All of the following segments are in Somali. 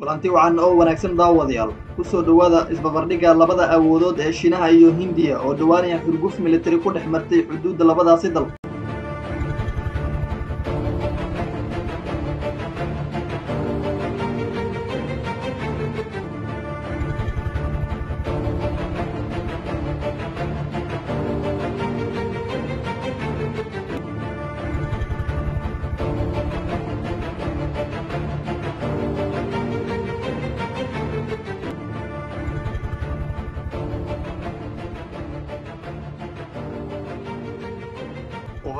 kulanti wacan oo wanaagsan daawadayaal ku soo dhawaada isbabardhigga labada awoodood ee Shiinaha iyo Hindiya oo dhawaanaya xurguf military ku dhex martay xuduudda labadaasi dal.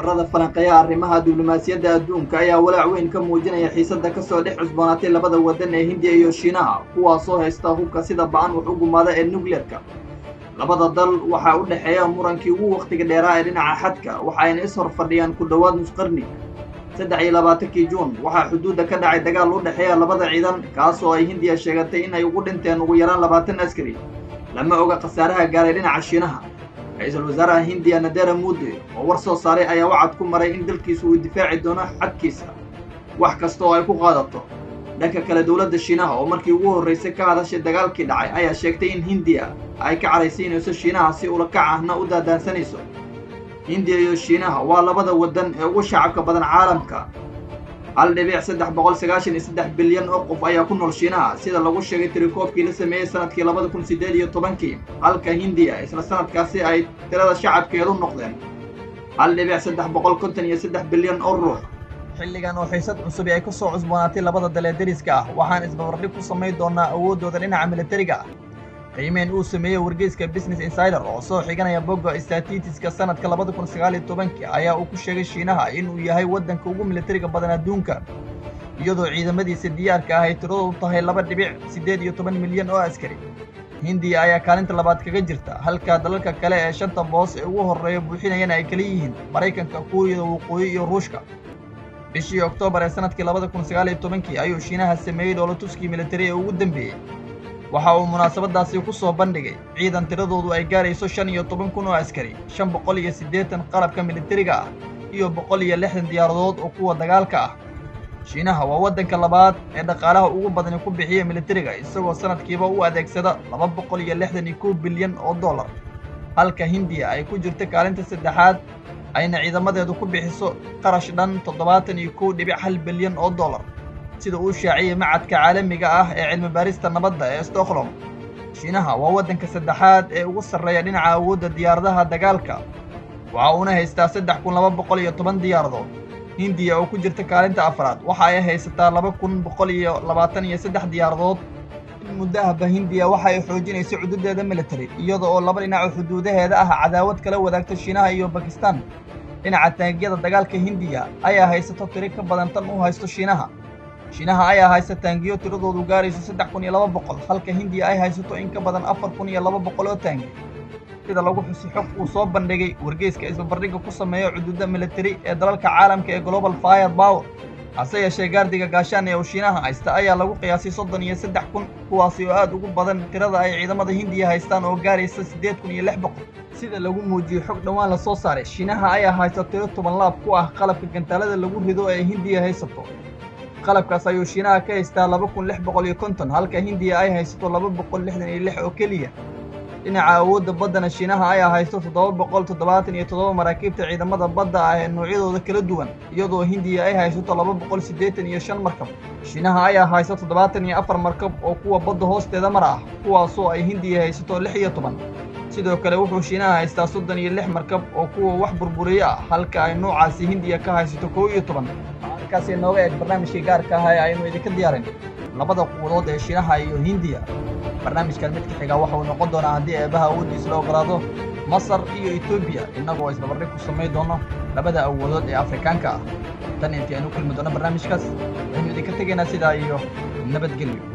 Ururada falanqeeya arrimaha diblomaasiyadda adduunka ayaa walaac weyn ka muujinaya xiisadda ka soo dhex cusboonaatay labada waddan ee Hindiya iyo Shiinaha kuwaasoo haysta hubka sida ba'an wax u gumaada ee nuclearka. Labada dal waxaa u dhexeeya murankii ugu waqtiga dheeraa ee dhinaca xadka waxayna is hor fadhiyaan ku dhowaad nus qarni. 23 Juun waxaa xuduudda ka dhacay dagaal u dhexeeya labada ciidan kaasoo ay Hindiya sheegatay in ay ugu dhinteen ugu yaraan 20 askari. Lama oga khasaaraha gaaray dhinaca Shiinaha. Ra'iisul Wasaaraha Hindiya Narendra Modi oo war soo saaray ayaa wacad ku maray in dalkiisu uu difaaci doono xadkiisa wax kasta oo ay ku qaadato. Dhanka kale dawladda Shiinaha oo markii ugu horeysay ka hadashay dagaalkii dhacay ayaa sheegtay in Hindiya ay ka caraysiinayso Shiinaha si ula kac ahna u daadaansanayso. Hindiya iyo Shiinaha waa labada waddan ee ugu shacabka badan caalamka. 1.393 bilyan oo qof ayaa ku nool Shiinaha sida lagu sheegay tirakoobkii la sameeyay sanadkii 2018 halka Hindiya isla sanadkaasi ay tirada shacabkeedu noqdeen 1.353 bilyan oo ruux. Xilligan oo xiisad cusub ay ku soo cusboonaatay labada dal ee dariska ah waxaan isbarbardhig ku samayn doonaa awoodooda dhinaca militariga ah. qiimeyn uu sameeyay wargeyska Business Insider oo soo xiganaya bogga statistics-ka sanadka 2019 ayaa uu ku sheegay Shiinaha inuu yahay waddanka ugu militariga badan adduunka iyadoo ciidamadiisa diyaarka ah ay tiradoodu tahay 2.18 milyan oo askari. Hindiya ayaa kaalinta labaad kaga jirta halka dalalka kale ee shanta boos ee ugu horeeya buuxinayaan ay kala yihiin Mareykanka, Kuuriyada Waqooyi iyo Ruushka. bishii Oktoobar ee sanadkii 2019 ayuu Shiinaha sameeyay dhoolatuskii militari ee ugu dambeeyay. waxa uu munaasabadaasi ku soo bandhigay ciidan tiradoodu ay gaarayso 15,000 oo askari, 580 qalabka militariga ah iyo 160 diyaaradood oo kuwa dagaalka ah. Shiinaha waa waddanka labaad ee dhaqaalaha ugu badan ku bixiya militariga isagoo sanadkiiba u adeegsada 261 bilyan oo dollar halka Hindiya ay ku jirto kaalinta saddexaad ayna ciidamadeedu ku bixiso qarash dhan 71.1 bilyan oo dollar. sida uu shaaciyay macadka caalamiga ah ee cilmi baarista nabadda ee Stockholm. Shiinaha waa waddanka saddexaad ee ugu sarreeya dhinaca awoodda diyaaradaha dagaalka waxa uuna haystaa 3,210 diyaaradood. Hindiya oo ku jirta kaalinta afraad waxa ay haysataa 2,123 diyaaradood. muddo ahba Hindiya waxa ay xoojinayso xuduudeeda military iyadoo oo laba dhinac xuduudaheeda ah cadaawad kala wadaagta Shiinaha iyo Pakistan. dhinaca taangiyada dagaalka Hindiya ayaa haysato tiro ka badan tan uu haysto Shiinaha. Shiinaha ayaa haysta taangiyo tiradoodu gaarayso 3,200 halka Hindiya ay haysato in ka badan 4,200 oo taangi. sida lagu xusay xog uu soo bandhigay wargeyska isbarbardhigga ku sameeya xuduudda military ee dalalka caalamka ee Global Firepower. hase yeeshee gaardiga gaashaan ee Shiinaha haysta ayaa lagu qiyaasay 33,000 kuwaasi oo aad ugu badan tirada ay ciidamada Hindiya haystaan oo gaaraysa 8,600. sida lagu muujiyay xog dhawaan la soo saaray Shiinaha ayaa haysta tiro 10 laab ku ah qalabka gantaalada lagu rido ee Hindiya haysato. qalabkaas ayuu Shiinaha ka haystaa 2,650 halka Hindiya ay haysato 266 oo keliya. dhinaca awoodda baddana Shiinaha ayaa haysto 777 maraakiibta ciidamada badda ah ee noocyadooda kala duwan iyadoo Hindiya ay haysato 285 markab. Shiinaha ayaa haysta 74 markab oo kuwa badda hoosteeda mara ah kuwaasoo ay Hindiya haysato 16. sidoo kale wuxuu Shiinaha haystaa 36 markab oo kuwa wax burburiya ah halka ay noocaasi Hindiya ka haysato 11. halkaasi nooga eeg barnaamijkii gaarka ah ee aynu idinka diyaarin labada quwadood ee Shiinaha iyo Hindiya. barnaamijkan mid ka xiga waxa uu noqon doonaa haddii eebaha awoodiisa loo ogolaado Masar iyo Ethiopia inagoo isbarbardhig ku samayn doono labada awoodood ee Afrikaanka ah. tan intii aynu kulmi doono barnaamijkaas waxaynu idinka tegaynaa sidaa iyo nabadgelyo.